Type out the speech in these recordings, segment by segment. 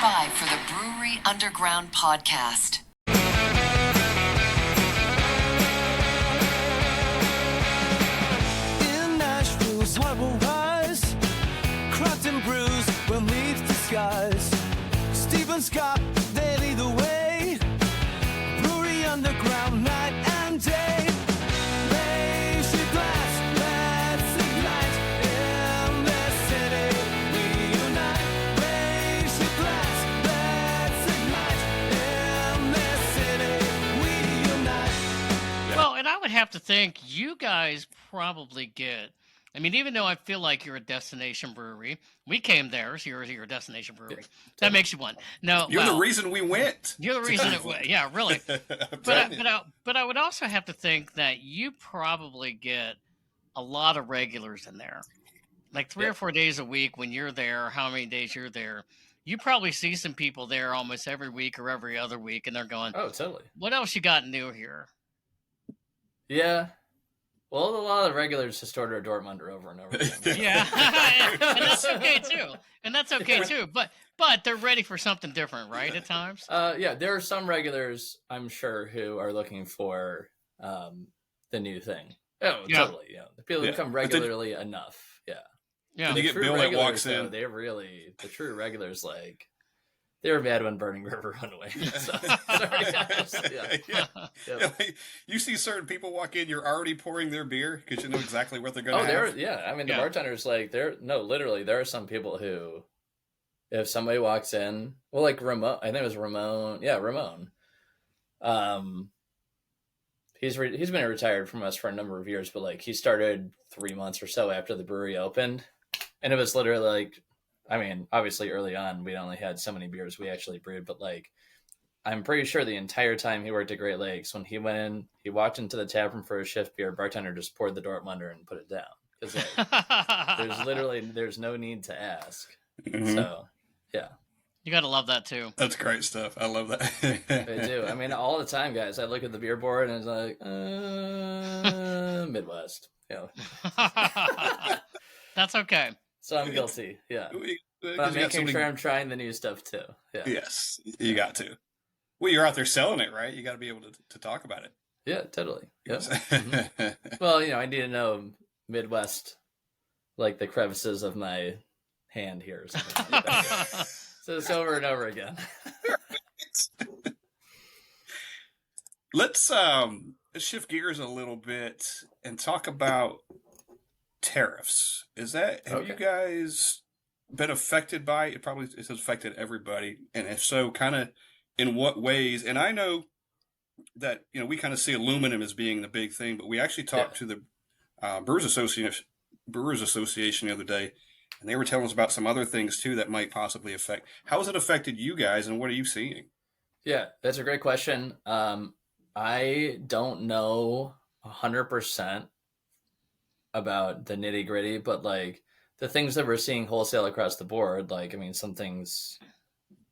5 for the Brewery Underground podcast. In Nashville's harbor wise, cracked and bruised when leaves disguise. Stephen Scott, they lead the way. Brewery Underground, night and day. Raise your glass, let's ignite. In this city, we unite. Raise your glass, let's ignite. In this city, we unite. Well, and I would have to think you guys probably get. I mean, even though I feel like you're a destination brewery, we came there, so you're a destination brewery. That makes you one. No, You're the reason we went. You're the reason it went. Yeah, really. But I would also have to think that you probably get a lot of regulars in there. Like 3 or 4 days a week when you're there, how many days you're there. You probably see some people there almost every week or every other week, and they're going, Oh, totally. what else you got new here? Yeah. Well, a lot of the regulars just order a Dortmunder over and over again. Yeah, and that's okay too. But they're ready for something different, right? At times. Yeah, there are some regulars, I'm sure, who are looking for the new thing. Oh, Yeah. totally. Yeah, the people who come regularly enough. Yeah. Yeah. You The get true Bill that regulars, walks though, in. the true regulars, like, they were mad when Burning River run away. So, sorry, guys. Yeah. Yeah. Yep. Like, you see certain people walk in, you're already pouring their beer because you know exactly what they're going Oh, to there. have. Yeah, I mean, the Yeah. bartenders, like, literally, there are some people who, if somebody walks in, well, like Ramon, I think it was Ramon. Yeah, Ramon. He's been retired from us for a number of years, but like he started 3 months or so after the brewery opened, and it was literally like, I mean, obviously early on we only had so many beers we actually brewed, but like I'm pretty sure the entire time he worked at Great Lakes, when he went in, he walked into the tap room for a shift beer, bartender just poured the Dortmunder and put it down because like, there's no need to ask. Mhm. So yeah. You gotta love that too. That's great stuff. I love that. They do. I mean, all the time, guys. I look at the beer board and it's like, Midwest. You know. That's okay. So I'm guilty. Yeah. But I'm making sure I'm trying the new stuff too. Yeah. Yes, you got to. Well, you're out there selling it, right? You got to be able to talk about it. Yeah, totally. Yep. Mhm. Well, you know, I need to know Midwest, like the crevices of my hand here or something like that. So it's over and over again. Let's shift gears a little bit and talk about tariffs. Have you Okay. guys been affected by it? Probably it's affected everybody, and if so, kind of in what ways? And I know that we kind of see aluminum as being the big thing, but we actually talked to the Brewers Association the other day, and they were telling us about some other things too that might possibly affect. How has it affected you guys, and what are you seeing? Yeah, that's a great question. I don't know 100% about the nitty gritty, but like the things that we're seeing wholesale across the board, like, I mean, some things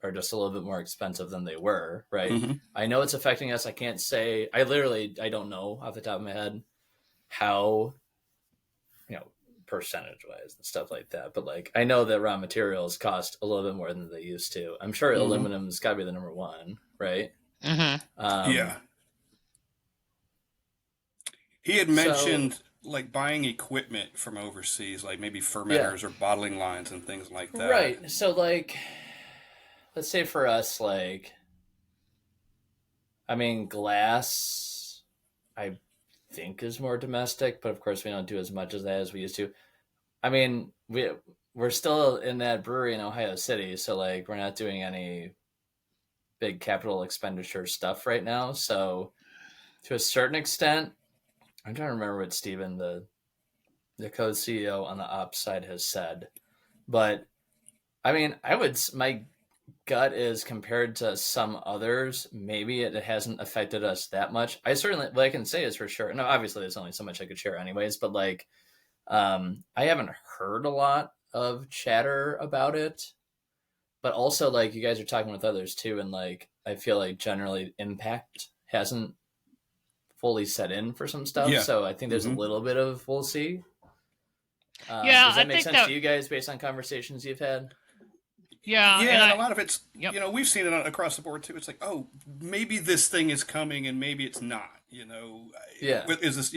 are just a little bit more expensive than they were, right? Mhm. I know it's affecting us. I can't say, I don't know off the top of my head how, percentage wise and stuff like that. But like, I know that raw materials cost a little bit more than they used to. I'm sure aluminum's got to be the number one, right? Mm-hmm. Yeah. He had mentioned like buying equipment from overseas, like maybe fermenters or bottling lines and things like that. Right. So like, let's say for us, like, I mean, glass, I think is more domestic, but of course we don't do as much as that as we used to. I mean, we're still in that brewery in Ohio City, so like we're not doing any big capital expenditure stuff right now. So to a certain extent, I'm trying to remember what Steven, the co-CEO on the ops side, has said. But I mean, my gut is, compared to some others, maybe it hasn't affected us that much. What I can say is for sure. No, obviously there's only so much I could share anyways, but like, I haven't heard a lot of chatter about it, but also like you guys are talking with others too. And like, I feel like generally impact hasn't fully set in for some stuff. Yeah. So I think there's a little bit of, we'll see. Yeah, does that I make think sense that- to you guys based on conversations you've had? Yeah, Yeah, and and a lot of it's, yep. we've seen it across the board too. It's like, oh, maybe this thing is coming and maybe it's not. Yeah. Is this,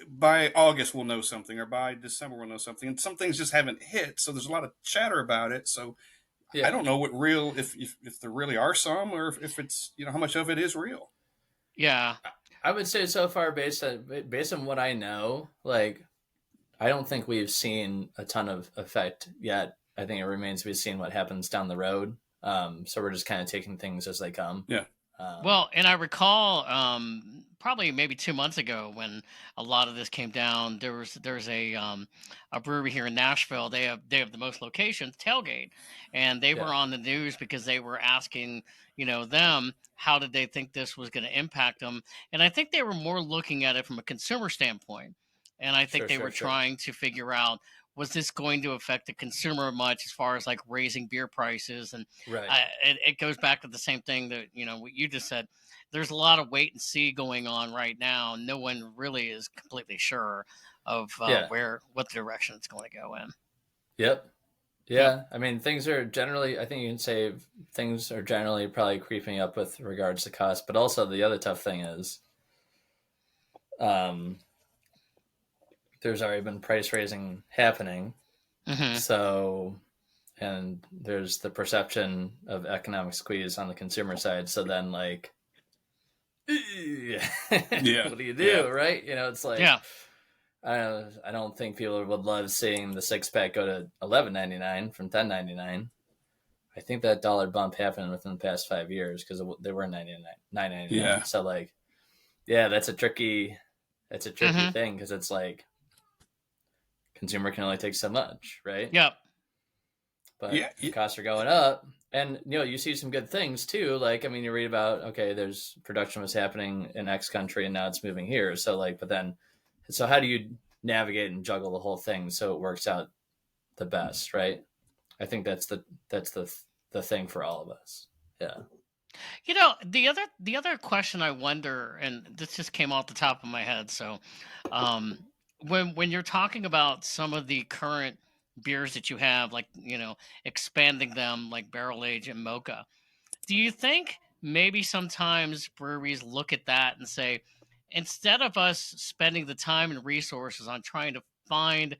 by August we'll know something or by December we'll know something. And some things just haven't hit. So there's a lot of chatter about it. So I Yeah. don't know if there really are some or if it's, how much of it is real. Yeah. I would say so far, based on what I know, like I don't think we've seen a ton of effect yet. I think it remains to be seen what happens down the road. So we're just kind of taking things as they come. Yeah. Well, and I recall probably maybe 2 months ago when a lot of this came down. There's a brewery here in Nashville. They have the most locations, Tailgate, and they were Yeah. on the news because they were asking them how did they think this was going to impact them, and I think they were more looking at it from a consumer standpoint, and I think Sure, they sure, were sure. trying to figure out was this going to affect the consumer much as far as like raising beer prices and Right. it goes back to the same thing that what you just said. There's a lot of wait and see going on right now. No one really is completely sure of Yeah. what direction it's going to go in. Yep. Yep. Yeah. I mean, things are generally, I think you can say things are generally probably creeping up with regards to cost, but also the other tough thing is, there's already been price raising happening. Mm-hmm. So, and there's the perception of economic squeeze on the consumer side. So then, like, Yeah. what do you do, Yeah. right? It's like, Yeah. I don't think people would love seeing the 6-pack go to $11.99 from $10.99. I think that dollar bump happened within the past 5 years because they were $9.99. Yeah. So like, yeah, that's a tricky Mhm. thing because it's like consumer can only take so much, right? Yep. But Yeah. costs are going up, and you see some good things too. Like, I mean, you read about, okay, there's production was happening in X country and now it's moving here. So like, but then, so how do you navigate and juggle the whole thing so it works out the best, right? I think that's the thing for all of us. Yeah. The other question I wonder, and this just came off the top of my head. So, um, when you're talking about some of the current beers that you have, like expanding them, like barrel age and mocha, do you think maybe sometimes breweries look at that and say, instead of us spending the time and resources on trying to find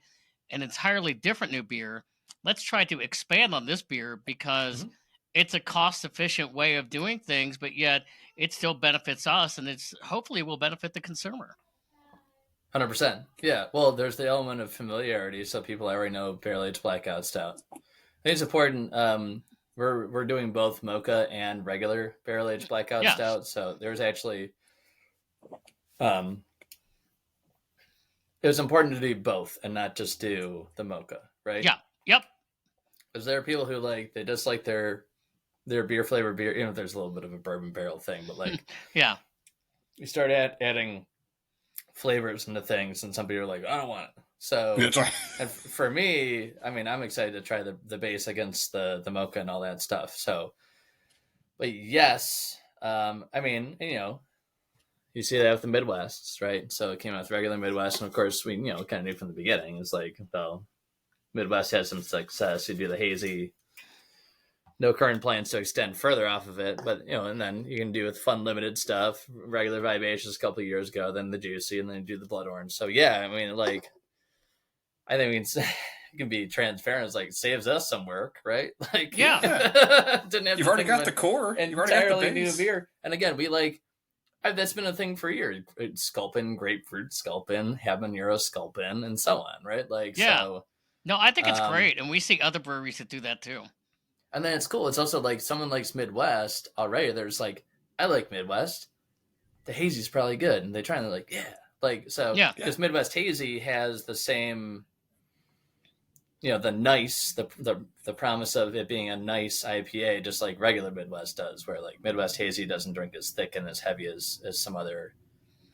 an entirely different new beer, let's try to expand on this beer because Mhm. it's a cost efficient way of doing things, but yet it still benefits us and it's hopefully will benefit the consumer. 100%. Yeah. Well, there's the element of familiarity, so people already know barrel aged blackout stout. I think it's important. We're doing both mocha and regular barrel aged blackout Yes. stout. So there's actually, it was important to do both and not just do the mocha, right? Yeah. Yep. Because there are people who they just like their beer flavored beer. There's a little bit of a bourbon barrel thing, but like Yeah. you start adding flavors into things, and some people are like, I don't want it. So, That's right. and for me, I mean, I'm excited to try the base against the mocha and all that stuff. So, but yes, I mean, you see that with the Midwests, right? So it came out with regular Midwest, and of course, we kind of knew from the beginning. It's like, well, Midwest has some success. You do the hazy. No current plans to extend further off of it, but and then you can do with fun limited stuff, regular Vivacious a couple of years ago, then the juicy, and then you do the blood orange. So yeah, I mean, like, I think you can be transparent. It's like it saves us some work, right? Like, Yeah. didn't have You've to already think got of the core. an You've already got entirely the new base. beer. And again, that's been a thing for years. Sculpin, grapefruit Sculpin, habanero Sculpin, and so on, right? Like, Yeah. so. No, I think it's great, and we see other breweries that do that too. And then it's cool. It's also like someone likes Midwest already. There's like, I like Midwest. The hazy's probably good. And they try and they're like, yeah. Like, so, Yeah. because Midwest Hazy has the same, the nice, the promise of it being a nice IPA, just like regular Midwest does, where like Midwest Hazy doesn't drink as thick and as heavy as some other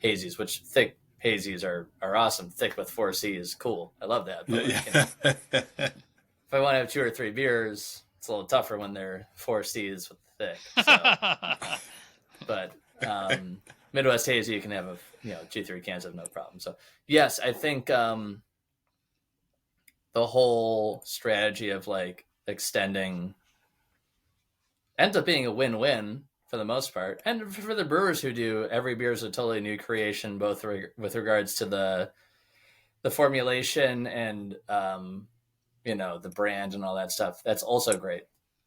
hazies, which thick hazies are awesome. Thick with 4 C's, cool. I love that. But like, if I want to have 2 or 3 beers, it's a little tougher when they're 4 C's with thick. So. But Midwest Hazy, you can have 2-3 cans of no problem. So yes, I think the whole strategy of like extending ends up being a win-win for the most part. And for the brewers who do, every beer is a totally new creation, both with regards to the formulation and the brand and all that stuff. That's also great.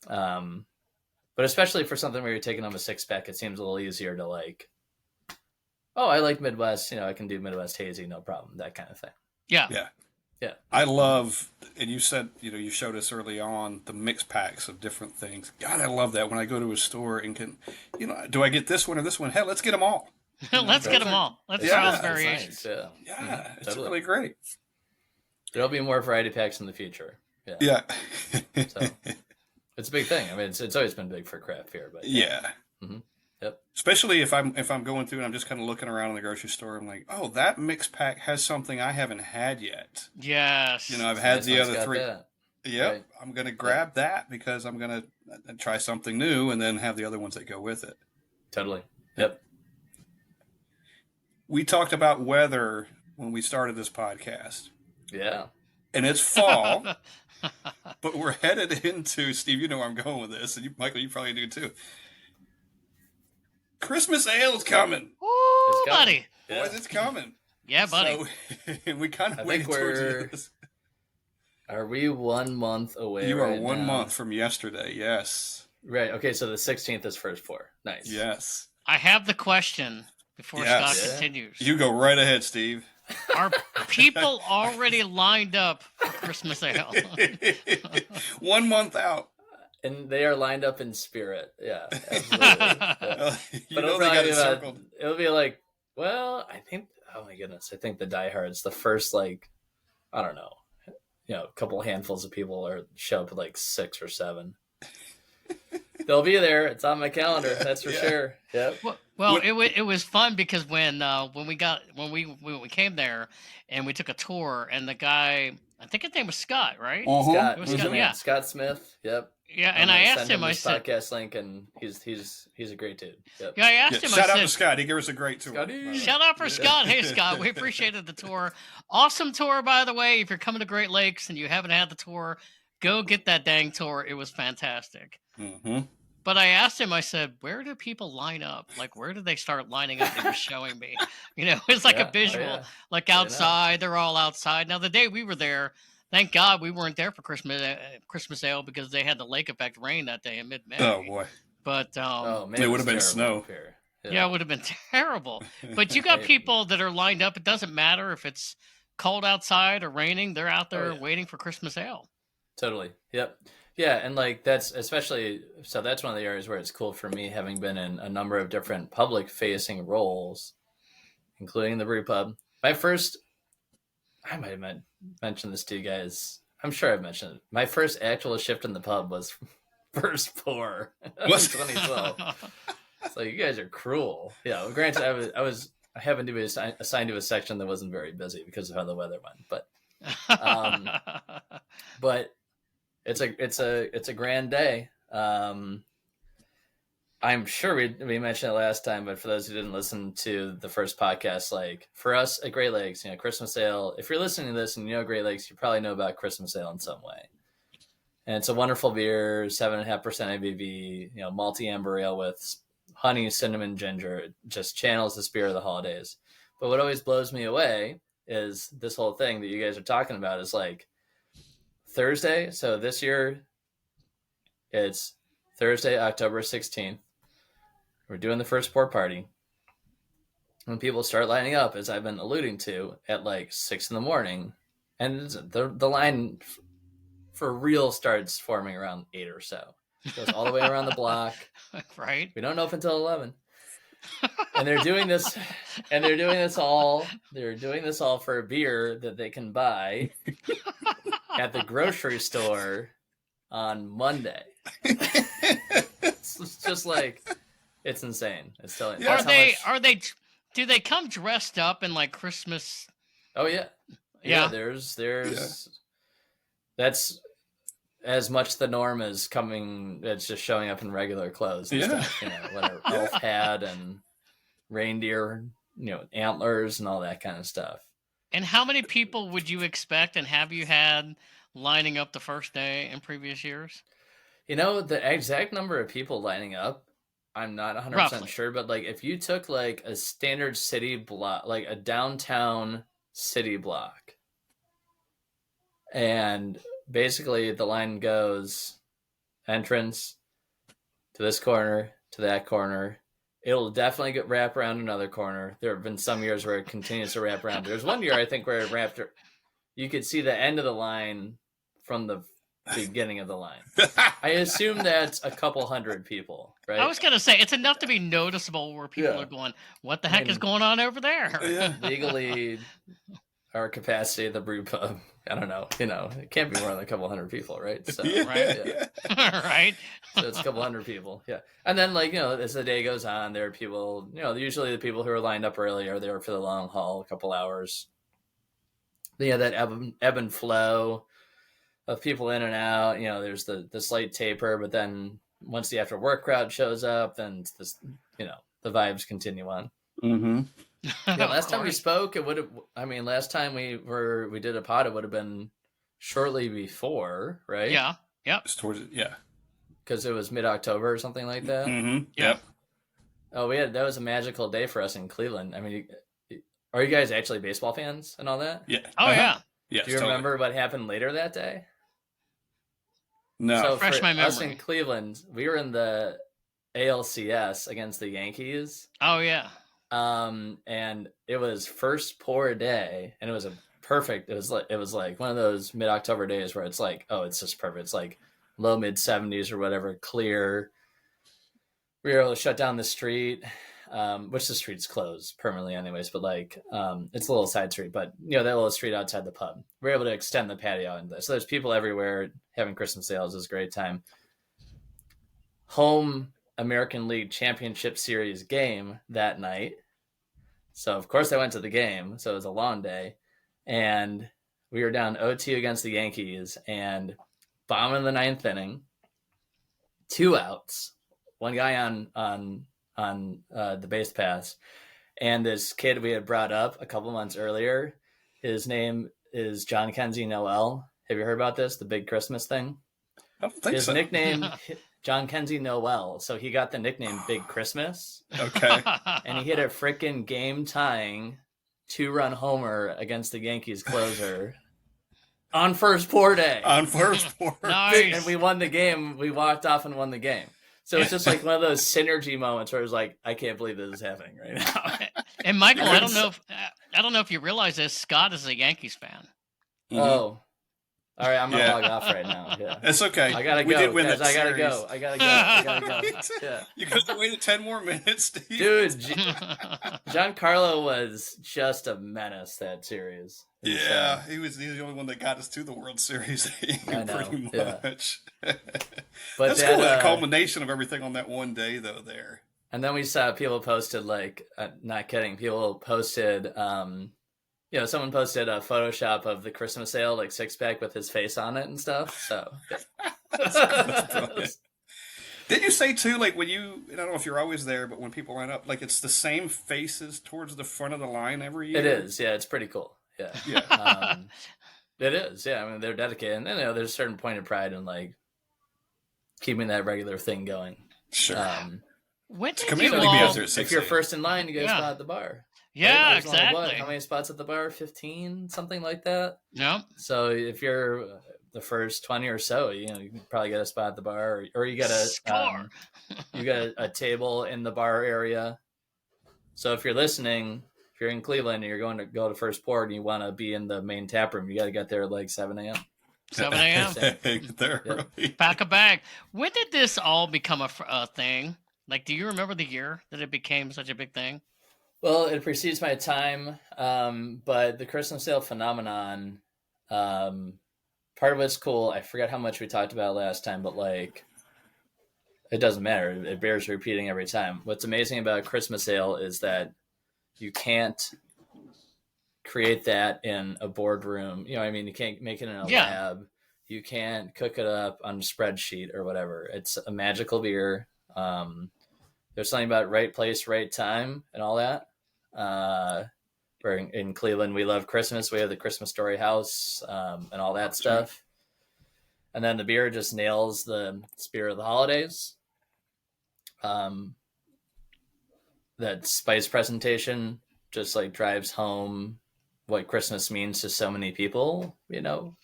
But especially for something where you're taking home a 6-pack, it seems a little easier to like, oh, I like Midwest, I can do Midwest hazy, no problem, that kind of thing. Yeah. Yeah. I love, and you said, you showed us early on the mix packs of different things. God, I love that when I go to a store and can, do I get this one or this one? Hell, let's get them all. Let's get them all. Let's try all the variations. Nice. Yeah, it's totally. really great. There'll be more variety packs in the future. Yeah. So it's a big thing. I mean, it's always been big for craft beer, but yeah. Mm-hmm. Yep. Especially if I'm going through and I'm just kind of looking around in the grocery store, I'm like, oh, that mix pack has something I haven't had yet. Yes. I've had the other three. That. Yep. Right. I'm going to grab that because I'm going to try something new and then have the other ones that go with it. Totally. Yep. We talked about weather when we started this podcast. Yeah. And it's fall, but we're headed into, Steve, you know where I'm going with this, and Michael, you probably do too. Christmas ale's coming. Ooh, buddy. Yeah. Boys, it's coming. Yeah, buddy. So, we kind of I waited think towards the end of this. Are we 1 month away? You are right 1 now? month from yesterday, yes. Right. Okay, so the 16th is first pour. Nice. Yes. I have the question before Yes. Scott Yeah. continues. You go right ahead, Steve. Are people already lined up for Christmas ale? 1 month out. And they are lined up in spirit. Yeah, absolutely. Yeah. You But know it'll they got probably it be circled. it'll be like, well, I think, oh my goodness, I think the diehards, the first, like, I don't know, a couple handfuls of people show up at like 6 or 7. They'll be there. It's on my calendar. That's for sure. Yep. Well, it was fun because when we came there and we took a tour and the guy, I think his name was Scott, right? Scott, It was Scott, yeah. Scott Smith. Yep. Yeah, I'm and I gonna asked send him. I this said, podcast link, and he's a great dude. Yep. yeah, I asked him. Shout I out said, to Scott. He gave us a great tour. Scotty. shout out for Scott. Hey, Scott, we appreciated the tour. Awesome tour, by the way. If you're coming to Great Lakes and you haven't had the tour, go get that dang tour. It was fantastic. Mm-hmm. But I asked him, I said, where do people line up? Like, where do they start lining up? He was showing me. It's like Yeah. a visual. Oh, yeah. Like outside, they're all outside. Now, the day we were there, thank God we weren't there for Christmas ale because they had the lake effect rain that day in mid-May. Oh, boy. But Oh man, It was would've been terrible snow. up here. yeah, it would have been terrible. But you got Right. people that are lined up. It doesn't matter if it's cold outside or raining. They're out there yeah. waiting for Christmas ale. Totally. Yep. Yeah, and like that's especially so that's one of the areas where it's cool for me, having been in a number of different public facing roles, including the brew pub. I might have mentioned this to you guys. I'm sure I've mentioned it. My first actual shift in the pub was first pour in What? 2012. It's like, you guys are cruel. Yeah, granted, I happened to be assigned to a section that wasn't very busy because of how the weather went, but it's a grand day. I'm sure we mentioned it last time, but for those who didn't listen to the first podcast, like for us at Great Lakes, Christmas ale, if you're listening to this and you know Great Lakes, you probably know about Christmas ale in some way. And it's a wonderful beer, 7.5% ABV, malty amber ale with honey, cinnamon, ginger. It just channels the spirit of the holidays. But what always blows me away is this whole thing that you guys are talking about is like Thursday. So this year it's Thursday, October 16th. We're doing the first pour party. When people start lining up, as I've been alluding to, at like 6 a.m, and the line for real starts forming around 8 or so. It goes all the way around the block. Right? We don't open until 11. And they're doing this all for a beer that they can buy at the grocery store on Monday. It's just like, it's insane. It's telling. Yeah. Do they come dressed up in like Christmas? Oh yeah. Yeah. There's that's as much the norm as coming. It's just showing up in regular clothes and stuff. Whatever elf hat and reindeer, antlers and all that kind of stuff. And how many people would you expect, and have you had lining up the first day in previous years? You know, the exact number of people lining up, I'm not 100% Roughly. sure, but like if you took like a standard city block, like a downtown city block, and basically the line goes entrance to this corner, to that corner. It'll definitely get wrap around another corner. There have been some years where it continues to wrap around. There's one year I think where it wrapped. You could see the end of the line from the beginning of the line. I assume that's a couple hundred people, right? I was gonna say it's enough to be noticeable where people Yeah. are going, "What the heck is going on over there?" Yeah. Legally, our capacity at the brew pub, I don't know. It can't be more than a couple hundred people, right? So, Yeah, right? yeah. Right? So it's a couple hundred people, yeah. And then, as the day goes on, there are people. Usually the people who are lined up early are there for the long haul, a couple hours. That ebb and flow of people in and out. There's the slight taper, but then once the after work crowd shows up, then this, the vibes continue on. Mm-hmm. Yeah, last time we spoke, it would have. Last time we did a pod, it would have been shortly before, right? Yeah. Yep. It's towards it, yeah. Because it was mid-October or something like that. Mm-hmm. Yeah. Yep. Oh, that was a magical day for us in Cleveland. Are you guys actually baseball fans and all that? Yeah. Oh yeah. Yes, Do you totally. remember what happened later that day? No. So Refresh for my us in memory. Cleveland, we were in the ALCS against the Yankees. Oh yeah. And it was first pour day, and it was perfect. It was like one of those mid-October days where it's like, oh, it's just perfect. It's like low mid 70s or whatever, clear. We were able to shut down the street, which the street's closed permanently anyways, but it's a little side street, but that little street outside the pub. We were able to extend the patio into this. So there's people everywhere having Christmas sales. It was a great time. Home American League Championship Series game that night. So, of course, I went to the game. So it was a long day. And we were down 0-2 against the Yankees and bottom of the ninth inning, 2 outs, one guy on the base pass. And this kid we had brought up a couple months earlier, his name is John Kenzie Noel. Have you heard about this? The big Christmas thing? I don't think His so. nickname, John Kenzie Noel. So he got the nickname Big Christmas. Okay. And he hit a freaking game-tying 2-run homer against the Yankees closer on first pour day. On first pour. Nice. And we won the game. We walked off and won the game. So it's just like one of those synergy moments where it's like, I can't believe this is happening right now. And Michael, I don't know if you realize this. Scott is a Yankees fan. Mhm. Oh. All right, I'm going to Yeah. log off right now. Yeah. It's okay. I got to We go, did win guys. that I got to series. go. I got to go. Yeah. You could have waited 10 more minutes, Steve. Dude, Giancarlo was just a menace that series. It was, Yeah, he was the only one that got us to the World Series. I know, Pretty yeah. much. But That's that, cool. The culmination of everything on that one day, though. There. And then we saw people posted not kidding. People posted, someone posted a Photoshop of the Christmas sale, 6-pack with his face on it and stuff. So, That's brilliant. Did you say too, when you? I don't know if you're always there, but when people line up, it's the same faces towards the front of the line every year. it is, yeah, it's pretty cool. Yeah, Yeah. it is. Yeah, I mean they're dedicated, and there's a certain point of pride in keeping that regular thing going. Sure. When did community you be all... up there at 6 If you're a.m. first in line, you get a Yeah. spot at the bar. Yeah, There's only, exactly. how many spots at the bar? 15, something like that. Yep. So if you're the first 20 or so, you can probably get a spot at the bar, or you get Score. you get a table in the bar area. So if you're listening, if you're in Cleveland and you're going to go to first pour and you want to be in the main tap room, you got to get there at 7 a.m. 7 a.m. They're Yeah. early. Pack a bag. When did this all become a thing? Do you remember the year that it became such a big thing? Well, it precedes my time, but the Christmas sale phenomenon, part of it's cool. I forget how much we talked about last time, but it doesn't matter. It bears repeating every time. What's amazing about a Christmas sale is that you can't create that in a boardroom. You can't make it in a Yeah. lab. You can't cook it up on a spreadsheet or whatever. It's a magical beer. There's something about right place, right time, and all that. We're in Cleveland. We love Christmas. We have the Christmas Story House and all that stuff. And then the beer just nails the spirit of the holidays. That spice presentation just like drives home what Christmas means to so many people, you know,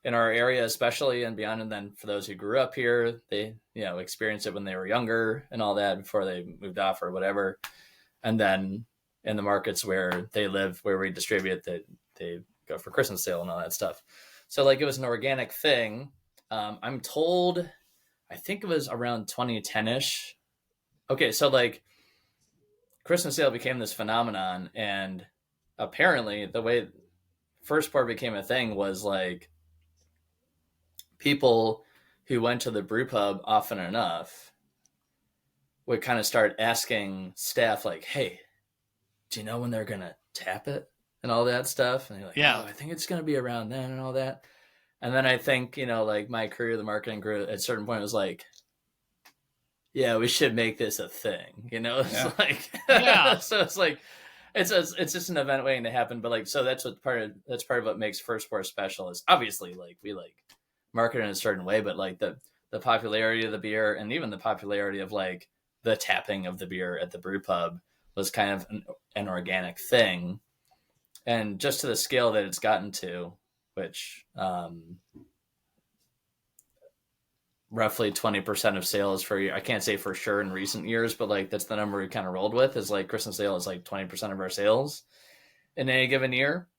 in our area especially and beyond. And then for those who grew up here, they, you know, experienced it when they were younger and all that before they moved off or whatever. And then in the markets where they live, where we distribute, that they go for Christmas sale and all that stuff. So like it was an organic thing. I'm told, I think it was around 2010-ish. Okay, so like Christmas sale became this phenomenon, and apparently the way first pour became a thing was like people who went to the brew pub often enough would kind of start asking staff like, hey, do you know when they're going to tap it and all that stuff? And they're like, Yeah. oh, I think it's going to be around then and all that. And then I think, you know, like my career, the marketing crew at a certain point was like, yeah, we should make this a thing, you know? It's Yeah. like, Yeah. so it's like, it's just an event waiting to happen. But like, so that's part of what makes First Pour special is obviously like, we like market in a certain way, but like the popularity of the beer and even the popularity of like the tapping of the beer at the brew pub was kind of an organic thing. And just to the scale that it's gotten to, which, roughly 20% of sales for, I can't say for sure in recent years, but like that's the number we kind of rolled with, is like Christmas sale is like 20% of our sales in any given year,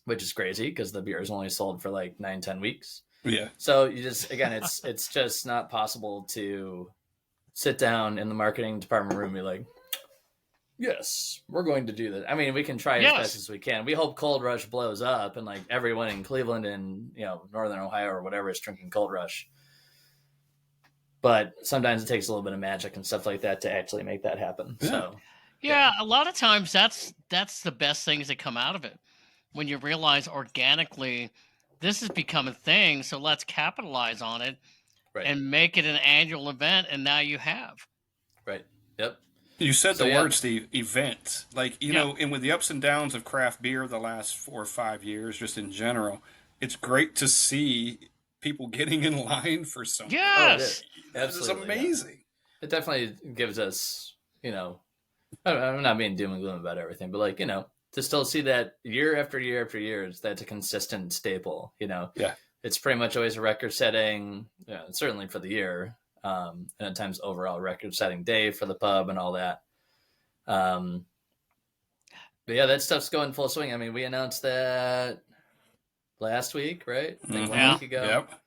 which is crazy because the beer is only sold for like 9-10 weeks. Yeah. So you just, again, it's just not possible to sit down in the marketing department room and be like, yes, we're going to do this. I mean, we can try as best as we can. We hope Cold Rush blows up and like everyone in Cleveland and, you know, Northern Ohio or whatever is drinking Cold Rush. But sometimes it takes a little bit of magic and stuff like that to actually make that happen. Yeah. So Yeah, a lot of times that's the best things that come out of it. When you realize organically this has become a thing, so let's capitalize on it right, and make it an annual event, and now you have. right, yep, You said So, the yeah. word, Steve, event. Like, you know, and with the ups and downs of craft beer the last 4 or 5 years, just in general, it's great to see people getting in line for something. Yes. This is Absolutely, yeah. amazing. It definitely gives us, you know, I'm not being doom and gloom about everything, but like, you know, to still see that year after year after year, that's a consistent staple, you know. Yeah. It's pretty much always a record setting, you know, certainly for the year, and at times overall record setting day for the pub and all that. But yeah, that stuff's going full swing. I mean, we announced that last week, right? I think 1 week ago. Yep.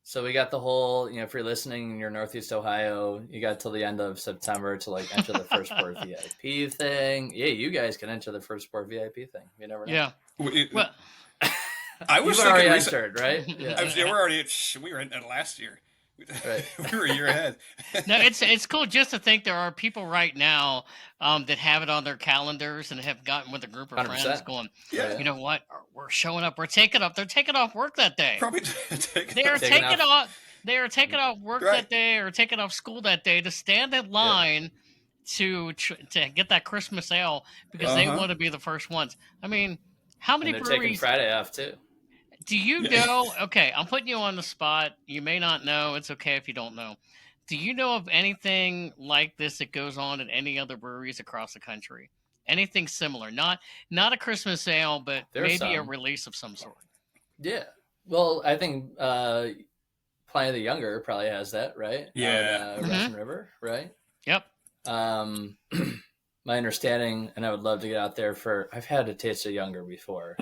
So we got the whole, you know, if you're listening in your Northeast Ohio, you got till the end of September to like enter the First Pour VIP thing. Yeah, you guys can enter the First Pour VIP thing. You never know. Yeah. Well, I was You've already thinking entered, right? I was, we're already we were in last year. Right. We were a year ahead. no, it's cool just to think there are people right now that have it on their calendars and have gotten with a group of 100%. friends going, Yeah. you know what? We're showing up. We're taking up. They're taking off work that day. Probably take They are Taking taking off. They are taking off work Right. that day or taking off school that day to stand in line to get that Christmas ale because they want to be the first ones. I mean, how many And they're taking breweries Friday off too. do you know? Okay, I'm putting you on the spot. You may not know. It's okay if you don't know. Do you know of anything like this that goes on at any other breweries across the country? Anything similar? Not a Christmas ale, but There's maybe a some. release of some sort. Yeah. Well, I think Pliny the Younger probably has that, right? Yeah. On, Russian River, right? Yep. My understanding, and I would love to get out there I've had a taste of Younger before,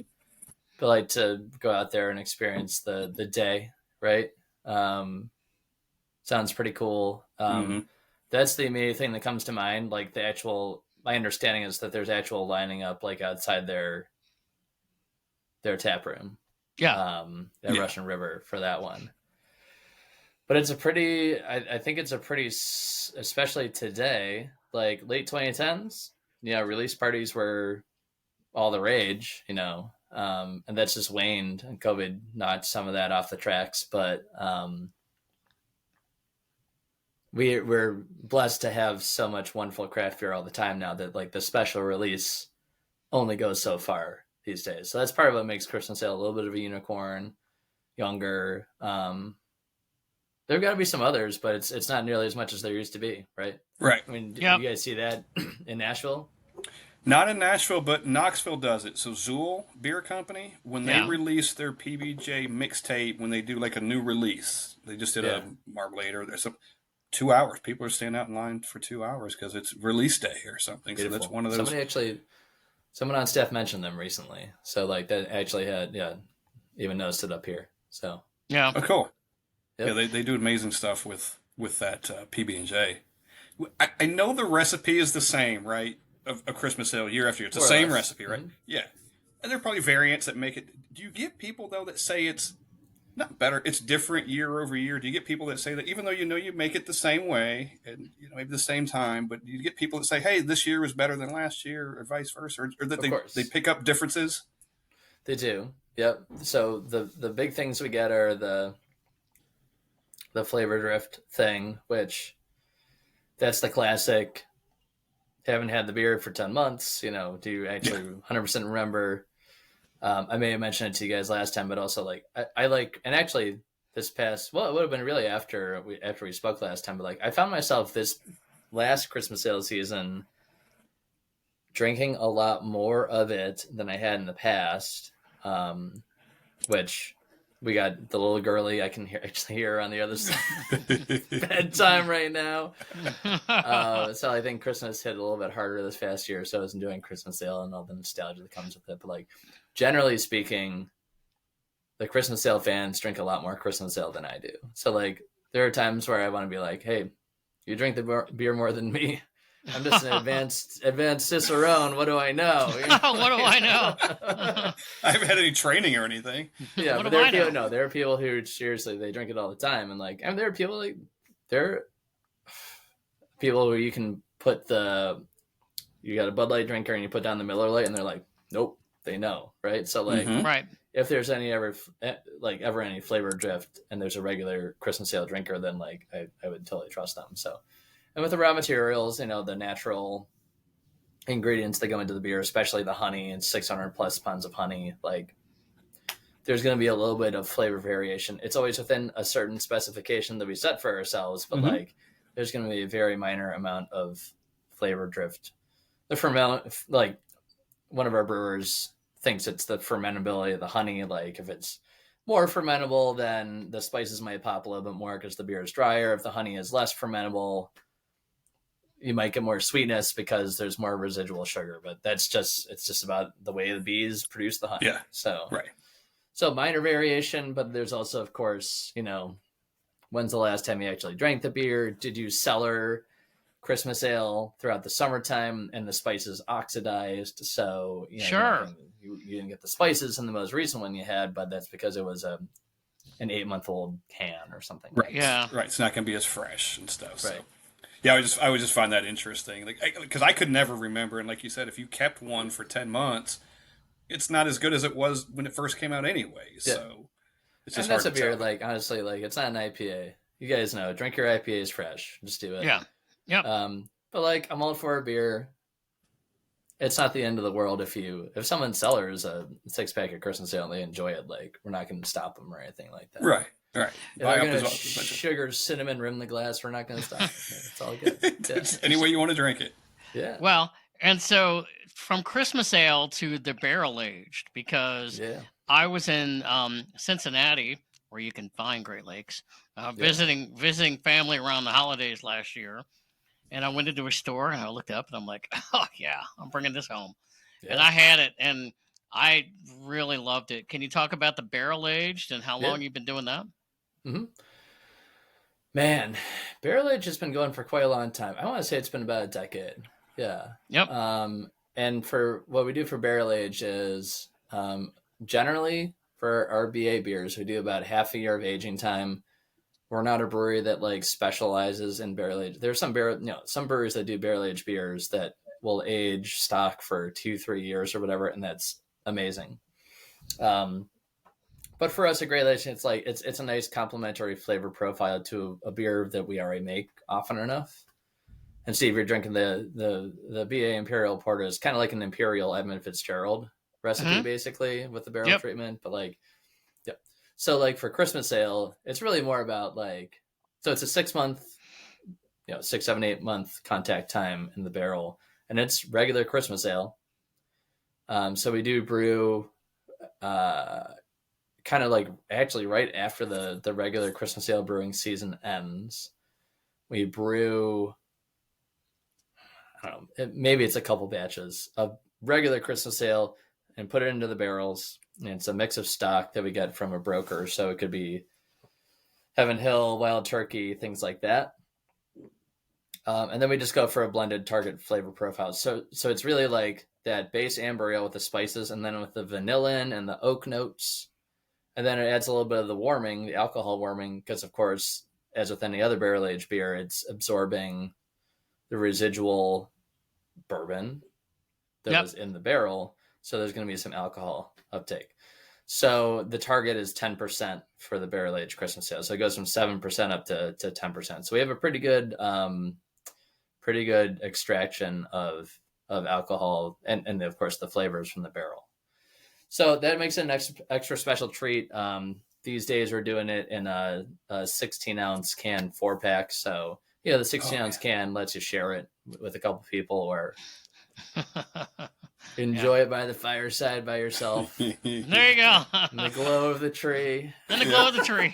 but like to go out there and experience the day, right? Sounds pretty cool. That's the immediate thing that comes to mind. Like my understanding is that there's actual lining up like outside their tap room. Yeah. At Russian River for that one. But it's I think it's a pretty, especially today, like late 2010s, you know, release parties were all the rage, you know, and that's just waned, and COVID knocked some of that off the tracks. But we're blessed to have so much wonderful craft beer all the time now that like the special release only goes so far these days. So that's part of what makes Christmas Ale a little bit of a unicorn. younger. There've got to be some others, but it's not nearly as much as there used to be, right? Right. I mean, do Yep. you guys see that in Nashville? Not in Nashville, but Knoxville does it. So Zool Beer Company, when they Yeah. release their PBJ mixtape, when they do like a new release, they just did Yeah. a Marmalade or there's some 2 hours. People are standing out in line for 2 hours because it's release day or something. Beautiful. So that's one of those. Someone on staff mentioned them recently. So like that actually even noticed it up here. So Yeah. Oh, cool. Yep. Yeah, they do amazing stuff with that PB&J. I know the recipe is the same, right? Of Christmas ale year after year. It's the More or same less. recipe, right? Mhm. Yeah. And there are probably variants that make it. Do you get people, though, that say it's not better, it's different year over year? Do you get people that say that even though you make it the same way and maybe the same time, but do you get people that say, hey, this year was better than last year or vice versa? Or that Of course. they pick up differences? They do. Yep. So the big things we get are the flavor drift thing, which that's the classic. Haven't had the beer for 10 months. Do you actually 100% remember? I may have mentioned it to you guys last time, but also like I like, and actually this past, well, it would have been really after we spoke last time, but like I found myself this last Christmas ale season drinking a lot more of it than I had in the past, which we got the little girly I can actually hear on the other side bedtime right now. So I think Christmas hit a little bit harder this past year, so I was enjoying Christmas ale and all the nostalgia that comes with it. But like generally speaking, the Christmas ale fans drink a lot more Christmas ale than I do. So like there are times where I want to be like, hey, you drink the beer more than me. I'm just an advanced cicerone. What do I know? What do I know? I haven't had any training or anything. Yeah, What but do I know? there are people who seriously they drink it all the time, and like, and there are people who you can put you got a Bud Light drinker and you put down the Miller Lite, and they're like, nope, they know, right? So like, Mhm. Right. if there's ever any flavor drift, and there's a regular Christmas ale drinker, then like I would totally trust them. So. And with the raw materials, the natural ingredients that go into the beer, especially the honey and 600 plus pounds of honey, like there's going to be a little bit of flavor variation. It's always within a certain specification that we set for ourselves, but like there's going to be a very minor amount of flavor drift. Like one of our brewers thinks it's the fermentability of the honey. Like if it's more fermentable, then the spices might pop a little bit more because the beer is drier. If the honey is less fermentable, you might get more sweetness because there's more residual sugar, but it's just about the way the bees produce the honey. Yeah. So, Right. So minor variation, but there's also, of course, when's the last time you actually drank the beer? Did you cellar Christmas ale throughout the summertime and the spices oxidized? So, Sure. you didn't get the spices in the most recent one you had, but that's because it was an 8-month-old can or something. Right. Yeah. Right. It's not going to be as fresh and stuff. Right. So. Yeah, I would just find that interesting, like because I could never remember, and like you said, if you kept one for 10 months, it's not as good as it was when it first came out anyway. Yeah. So it's just And that's a hard to beer, tell. like honestly, like it's not an IPA. You guys know, drink your IPAs fresh. Just do it. Yeah. Yep. But like I'm all for a beer. It's not the end of the world if someone cellars a 6-pack of Christmas ale and they enjoy it. Like we're not going to stop them or anything like that. Right. Right. If they're going to sugar, cinnamon, rim the glass, we're not going to stop. It's all good. Yeah. Any way you want to drink it. Yeah. Well, and so from Christmas ale to the barrel aged, because Yeah. I was in Cincinnati, where you can find Great Lakes, visiting family around the holidays last year, and I went into a store and I looked up and I'm like, oh yeah, I'm bringing this home, and I had it and I really loved it. Can you talk about the barrel aged and how long you've been doing that? Mm-hmm. Man, barrel age has been going for quite a long time. I want to say it's been about a decade. Yeah. Yep. And for what we do for barrel age is generally for our BA beers, we do about half a year of aging time. We're not a brewery that like specializes in barrel age. There's some breweries that do barrel age beers that will age stock for 2-3 years or whatever, and that's amazing. But for us at Great Lakes, it's like it's a nice complementary flavor profile to a beer that we already make often enough. And Steve, you're drinking the BA Imperial Porter is kind of like an Imperial Edmund Fitzgerald recipe, basically with the barrel treatment. But like, yeah. So like for Christmas ale, it's really more about like, so it's a 6 month, 6, 7, 8 month contact time in the barrel, and it's regular Christmas ale. So we do brew kind of like actually right after the regular Christmas ale brewing season ends. We brew, I don't know, maybe it's a couple batches of regular Christmas ale and put it into the barrels. And it's a mix of stock that we get from a broker. So it could be Heaven Hill, Wild Turkey, things like that. And then we just go for a blended target flavor profile. So it's really like that base amber ale with the spices, and then with the vanillin and the oak notes. And then it adds a little bit of the warming, the alcohol warming, because of course, as with any other barrel aged beer, it's absorbing the residual bourbon that was in the barrel. So there's going to be some alcohol uptake. So the target is 10% for the barrel aged Christmas ale. So it goes from 7% up to 10%. So we have a pretty good extraction of alcohol and of course the flavors from the barrel. So that makes it an extra special treat. These days we're doing it in a 16-ounce can 4-pack. So, the 16-ounce can lets you share it with a couple people or enjoy it by the fireside by yourself. There you go. In the glow of the tree. In the glow of the tree.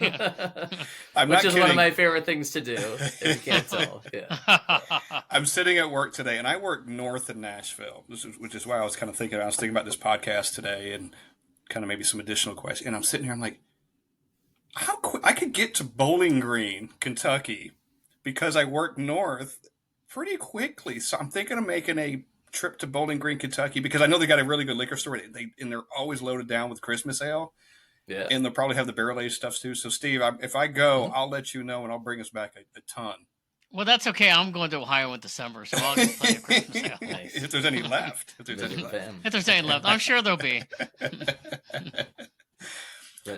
Which is one of my favorite things to do, if you can't tell. Yeah. I'm sitting at work today, and I work north of Nashville, which is why I was thinking about this podcast today and kind of maybe some additional questions. And I'm sitting here, I'm like, how quick I could get to Bowling Green, Kentucky, because I work north pretty quickly. So I'm thinking of making a trip to Bowling Green, Kentucky, because I know they got a really good liquor store. And they're always loaded down with Christmas ale. Yeah. And they'll probably have the barrel aged stuff too. So Steve, if I go, I'll let you know and I'll bring us back a ton. Well, that's okay. I'm going to Ohio in December, so I'll get plenty of Christmas ale. Nice. If there's any left. If there's any left. I'm sure there'll be.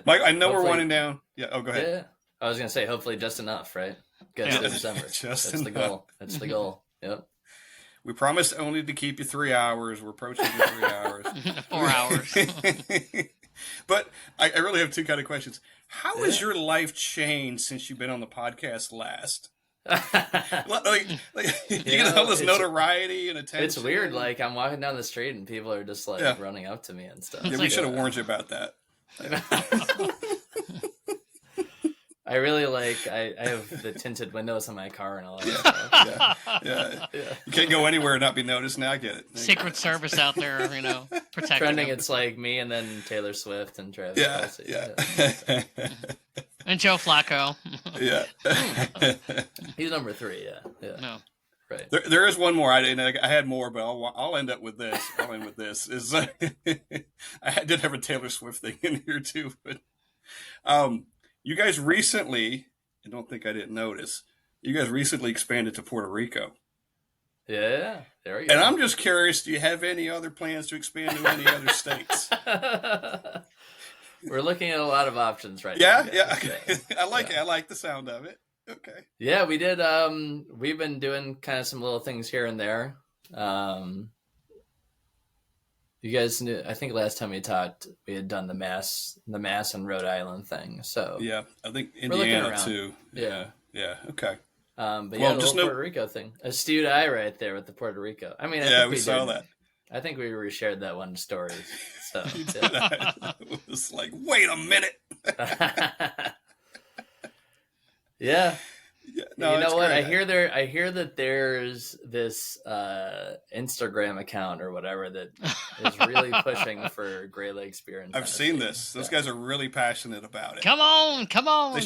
Mike, I know we're winding down. Yeah. Oh, go ahead. Yeah. I was going to say, hopefully just enough, right? Get to December. That's the goal. That's the goal. Yep. We promised only to keep you 3 hours. We're approaching the 3 hours. 4 hours. But I really have two kind of questions. How has your life changed since you've been on the podcast last? You get all this notoriety and attention. It's weird. Like I'm walking down the street and people are just running up to me and stuff. Yeah, we should have warned you about that. I really I have the tinted windows on my car and all that stuff. Yeah. You can't go anywhere and not be noticed. Now I get it. Secret Service out there, protecting trending. them. It's like me and then Taylor Swift and Travis Kelce. Yeah. And Joe Flacco. Yeah. He's number 3. Yeah. No. Right. There is one more. I had more, but I'll end up with this. I'll end with this. I did have a Taylor Swift thing in here too, but you guys recently, I don't think I didn't notice, you guys recently expanded to Puerto Rico. Yeah, there you go. And I'm just curious, do you have any other plans to expand to any other states? We're looking at a lot of options right now. Yeah. Yeah. I like it. I like the sound of it. Okay. Yeah, we did. We've been doing kind of some little things here and there. You guys knew, I think last time we talked, we had done the Mass and Rhode Island thing. So yeah, I think Indiana too. Yeah. Okay. But the whole Puerto Rico thing, astute eye right there with the Puerto Rico. I mean, I think we saw that. I think we reshared that one story. So it was like, wait a minute. Yeah. No, you know what? Great. I hear that there's this Instagram account or whatever that is really pushing for Great Lakes beer. I've seen this. Those guys are really passionate about it. Come on! They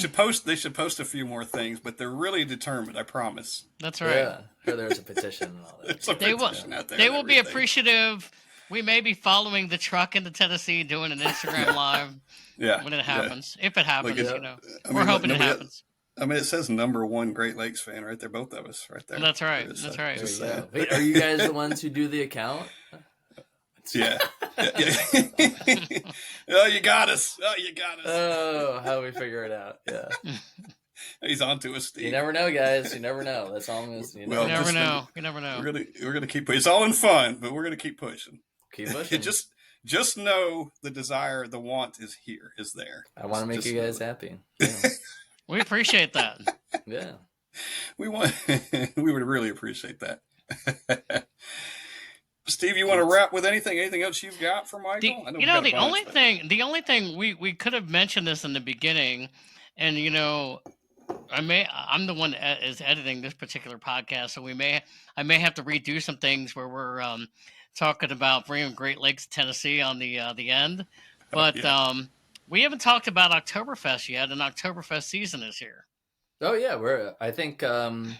should post a few more things, but they're really determined. I promise. That's right. Yeah, sure. There's a petition and all that. They will be appreciative. We may be following the truck into Tennessee, doing an Instagram live. When it happens, if it happens, we're hoping it happens. I mean, it says #1 Great Lakes fan right there, both of us right there. That's right. That's right. Wait, are you guys the ones who do the account? Yeah. Oh, you got us. Oh, how we figure it out. Yeah. He's on to us, Steve. You never know, guys. You never know. That's all I'm going to say. You never know. We're gonna keep pushing. It's all in fun, but we're gonna keep pushing. Keep pushing. just just know the desire, the want is here, is there. I want to make Just you guys know happy. Yeah. We appreciate that. Yeah. we want. We would really appreciate that. Steve, you want to wrap with anything? Anything else you've got for Michael? I know we got a The bunch, but- the only thing we could have mentioned this in the beginning, and I'm the one that is editing this particular podcast, so I may have to redo some things where we're talking about bringing Great Lakes, Tennessee on the end, but we haven't talked about Oktoberfest yet, and Oktoberfest season is here. Oh yeah, I think the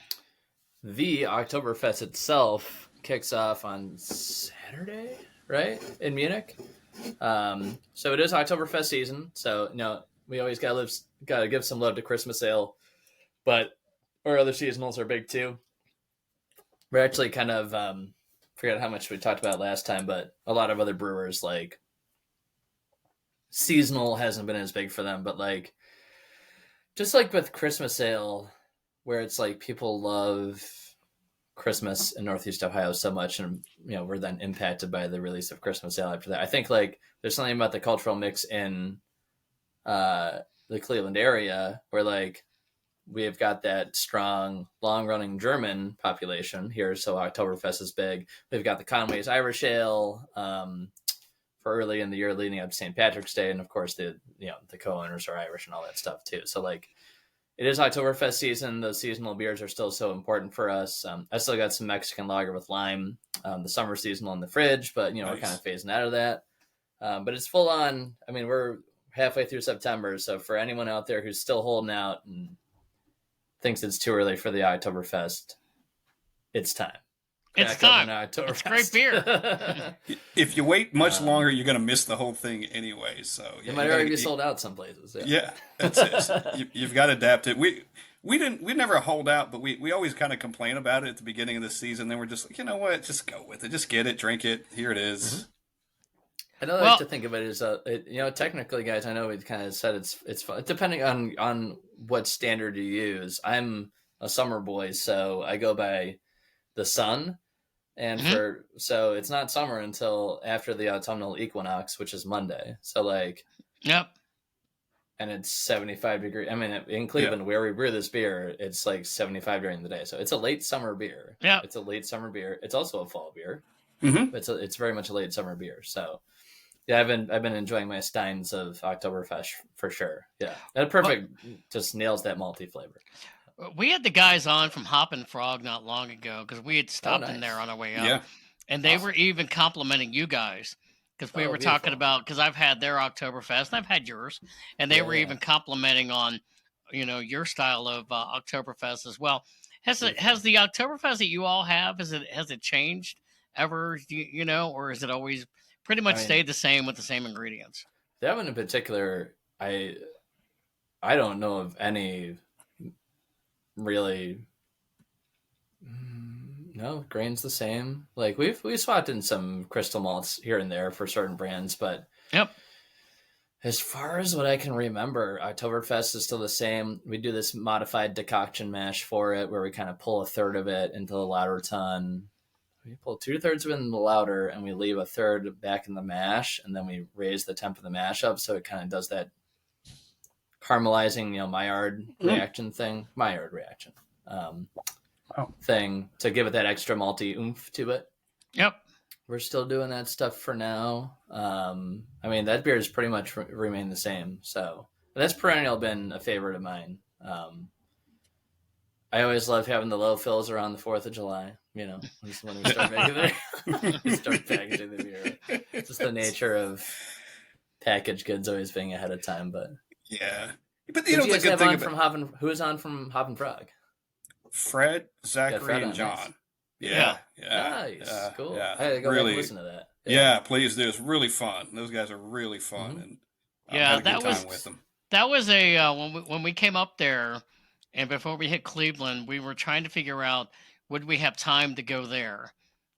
Oktoberfest itself kicks off on Saturday, right, in Munich. So it is Oktoberfest season. So we always gotta give some love to Christmas ale, but our other seasonals are big too. We're actually kind of forget how much we talked about last time, but a lot of other brewers, like, seasonal hasn't been as big for them, but like, just like with Christmas ale, where it's like people love Christmas in Northeast Ohio so much, and we're then impacted by the release of Christmas ale after that. I think like there's something about the cultural mix in the Cleveland area where like we have got that strong, long-running German population here, so Oktoberfest is big. We've got the Conway's Irish Ale for early in the year leading up to St. Patrick's Day, and of course the co-owners are Irish and all that stuff too. So like, it is Oktoberfest season. Those seasonal beers are still so important for us. I still got some Mexican lager with lime, the summer seasonal in the fridge, but Nice. we're kind of phasing out of that. But it's full on. I mean, we're halfway through September, so for anyone out there who's still holding out and thinks it's too early for the Oktoberfest, it's time. It's time. It's great beer. If you wait much longer, you're going to miss the whole thing anyway. So it might already be sold out some places. Yeah, that's it. You've got to adapt it. We never hold out, but we always kind of complain about it at the beginning of the season. Then we're just like, you know what? Just go with it. Just get it, drink it. Here it is. Mm-hmm. Another way to think of it is, technically, guys, I know we kind of said it's fun, depending on what standard you use. I'm a summer boy, so I go by the sun, and so it's not summer until after the autumnal equinox, which is Monday. So like, yep. And it's 75 degrees. I mean, in Cleveland, where we brew this beer, it's like 75 during the day. So it's a late summer beer. Yeah, it's a late summer beer. It's also a fall beer. Mm-hmm. It's very much a late summer beer. So. Yeah, I've been enjoying my steins of Oktoberfest for sure. Yeah, that perfect just nails that malty flavor. We had the guys on from Hop and Frog not long ago because we had stopped in there on our way up. Yeah. And they were even complimenting you guys because we were talking about, because I've had their Oktoberfest and I've had yours, and they were even complimenting on, your style of Oktoberfest as well. Has the Oktoberfest that you all have, has it changed ever? Or is it always pretty much stayed the same with the same ingredients? That one in particular, I don't know of any really. No, grain's the same. Like we've swapped in some crystal malts here and there for certain brands, but as far as what I can remember, Oktoberfest is still the same. We do this modified decoction mash for it, where we kind of pull a third of it into the lauter tun. We pull 2/3 of it in the lauter, and we leave a third back in the mash, and then we raise the temp of the mash up, so it kind of does that caramelizing, Maillard reaction thing. Maillard reaction. Thing to give it that extra malty oomph to it. Yep. We're still doing that stuff for now. I mean, that beer has pretty much remained the same. So that's perennial been a favorite of mine. I always love having the low fills around the 4th of July. When we start making we start packaging the beer. It's just the nature of packaged goods always being ahead of time. But yeah, but you guys have on from Hop who is on from Hop and Frog? Fred, Zachary, Fred and John. Nice. Yeah. Nice. Cool. Yeah. I gotta go really, back and listen to that. Yeah, please do. It's really fun. Those guys are really fun, and had a good time with them. That was a when we came up there, and before we hit Cleveland, we were trying to figure out would we have time to go there,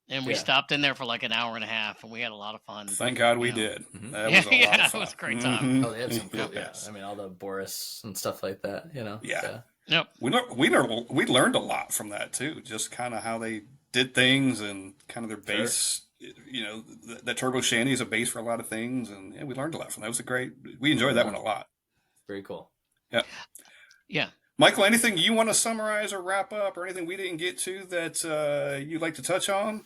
and we stopped in there for like an hour and a half, and we had a lot of fun. Thank God we did. That was a lot of fun. It was a great time. Oh, they had some cool. I mean, all the Boris and stuff like that. Yeah. Yep. We learned a lot from that too. Just kind of how they did things and kind of their base that turbo shandy is a base for a lot of things, and we learned a lot from that. It was we enjoyed that one a lot. Very cool. Yeah. Yeah. Michael, anything you want to summarize or wrap up, or anything we didn't get to that you'd like to touch on?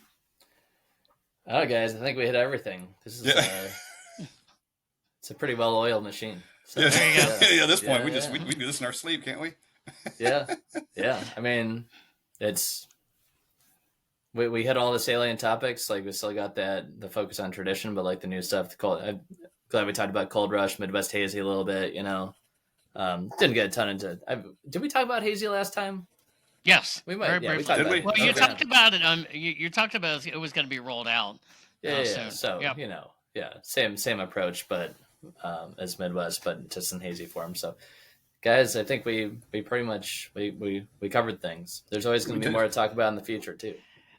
Oh, guys, I think we hit everything. This is it's a pretty well-oiled machine. So, Yeah. There you go. Yeah, at this point, Yeah, we do this in our sleep, can't we? yeah. I mean, we hit all the salient topics. Like, we still got the focus on tradition, but like the new stuff. I'm glad we talked about Cold Rush, Midwest Hazy a little bit. Didn't get a ton into. Did we talk about hazy last time? Yes. We might. Very Yeah, we briefly. talked Did about we? it. Well, you Okay. talked about it. You talked about it was going to be rolled out. Yeah. soon. So Yep. same approach, but as Midwest, but just in hazy form. So, guys, I think we pretty much we covered things. There's always going to be more to talk about in the future too.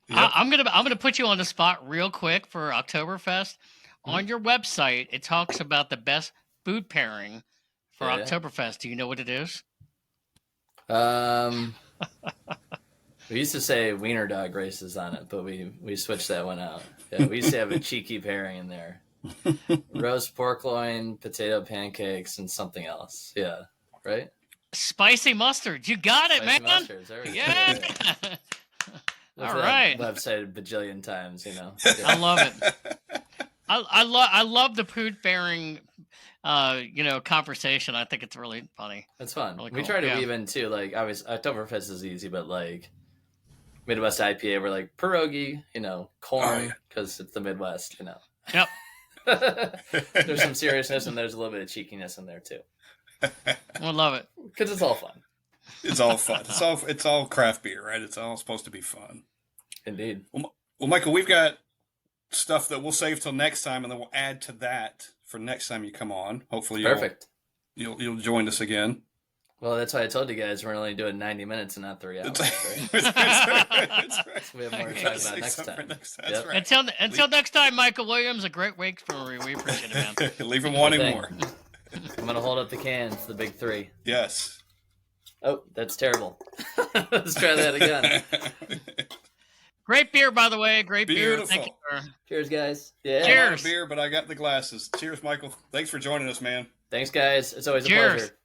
Yep. I'm gonna put you on the spot real quick for Oktoberfest. On your website, it talks about the best food pairing for Yeah. Oktoberfest. Do you know what it is? We used to say wiener dog races on it, but we switched that one out. Yeah, we used to have a cheeky pairing in there: roast pork loin, potato pancakes, and something else. Yeah, right. Spicy mustard. You got it, Spicy man. mustards, there we go. Yeah. Looked All at right. that website a bajillion times. I love it. I love the food pairing, conversation. I think it's really funny. That's fun. Really We cool. try to Yeah. weave in too. Like, obviously, Oktoberfest is easy, but like Midwest IPA, we're like pierogi, corn, because it's the Midwest. Yep. There's some seriousness and there's a little bit of cheekiness in there too, I love it. because it's all fun. It's all fun. It's all craft beer, right? It's all supposed to be fun. Indeed. Well, Michael, we've got stuff that we'll save till next time, and then we'll add to that for next time you come on. Hopefully, Perfect. You'll join us again. Well, that's why I told you guys we're only doing 90 minutes and not 3 hours. Right? That's right. So we have more to talk about next time. That's Yep. right. Until next time, Michael Williams, a Great Lakes Brewery. We appreciate it, man. Leave him wanting Thing. more. I'm gonna hold up the cans, the big 3. Yes. Oh, that's terrible. Let's try that again. Great beer, by the way. Great beer. Thank you. Beautiful. Cheers, guys. Yeah. Cheers. I'm out of beer, but I got the glasses. Cheers, Michael. Thanks for joining us, man. Thanks, guys. It's always a Cheers. pleasure.